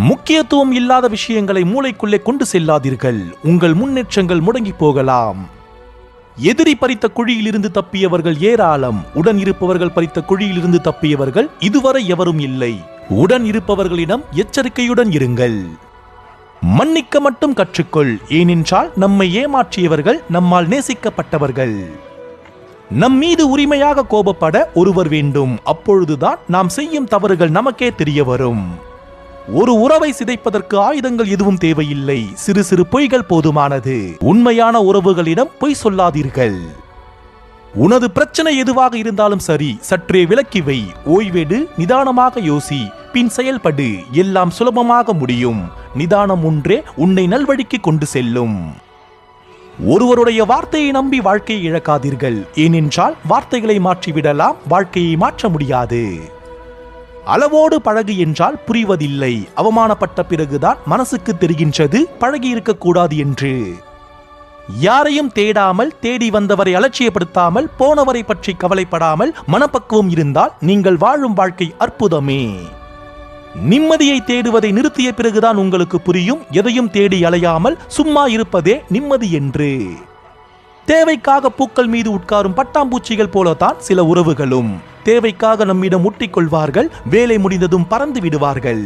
முக்கியத்துவம் இல்லாத விஷயங்களை மூளைக்குள்ளே கொண்டு செல்லாதீர்கள். உங்கள் முன்னேற்றங்கள் முடங்கி போகலாம். எதிரி பறித்த குழியிலிருந்து தப்பியவர்கள் ஏராளம். உடன் இருப்பவர்கள் பறித்த குழியிலிருந்து தப்பியவர்கள் இதுவரை எவரும் இல்லை. உடன் இருப்பவர்களிடம் எச்சரிக்கையுடன் இருங்கள். மன்னிக்க மட்டும் கற்றுக்கொள். ஏனென்றால் நம்மை ஏமாற்றியவர்கள் நம்மால் நேசிக்கப்பட்டவர்கள். நம் மீது உரிமையாக கோபப்பட ஒருவர் வேண்டும். அப்பொழுதுதான் நாம் செய்யும் தவறுகள் நமக்கே தெரிய வரும். ஒரு உறவை சிதைப்பதற்கு ஆயுதங்கள் எதுவும் தேவையில்லை. சிறு சிறு பொய்கள் போதுமானது. உண்மையான உறவுகளிடம் பொய் சொல்லாதீர்கள். உனது பிரச்சனை எதுவாக இருந்தாலும் சரி, சற்றே விலக்கி வை. ஓய்வெடு, நிதானமாக யோசி, பின் செயல்படு. எல்லாம் சுலபமாக முடியும். நிதானம் ஒன்றே உன்னை நல்வழிக்கு கொண்டு செல்லும். ஒருவருடைய வார்த்தையை நம்பி வாழ்க்கையை இழக்காதீர்கள். ஏனென்றால் வார்த்தைகளை மாற்றிவிடலாம், வாழ்க்கையை மாற்ற முடியாது. அளவோடு பழகு என்றால் புரிவதில்லை. அவமானப்பட்ட பிறகுதான் மனசுக்கு தெரிகின்றது பழகி இருக்கக்கூடாது என்று. யாரையும் தேடாமல், தேடி வந்தவரை அலட்சியப்படுத்தாமல், போனவரை பற்றி கவலைப்படாமல் மனப்பக்குவம் இருந்தால் நீங்கள் வாழும் வாழ்க்கை அற்புதமே. நிம்மதியை தேடுவதை நிறுத்திய பிறகுதான் உங்களுக்கு புரியும் எதையும் தேடி அலையாமல் சும்மா இருப்பதே நிம்மதி என்று. தேவைக்காக பூக்கள் மீது உட்காரும் பட்டாம்பூச்சிகள் போலத்தான் சில உறவுகளும். தேவைக்காக நம்மிடம் ஒட்டிக்கொள்வார்கள், வேலை முடிந்ததும் பறந்து விடுவார்கள்.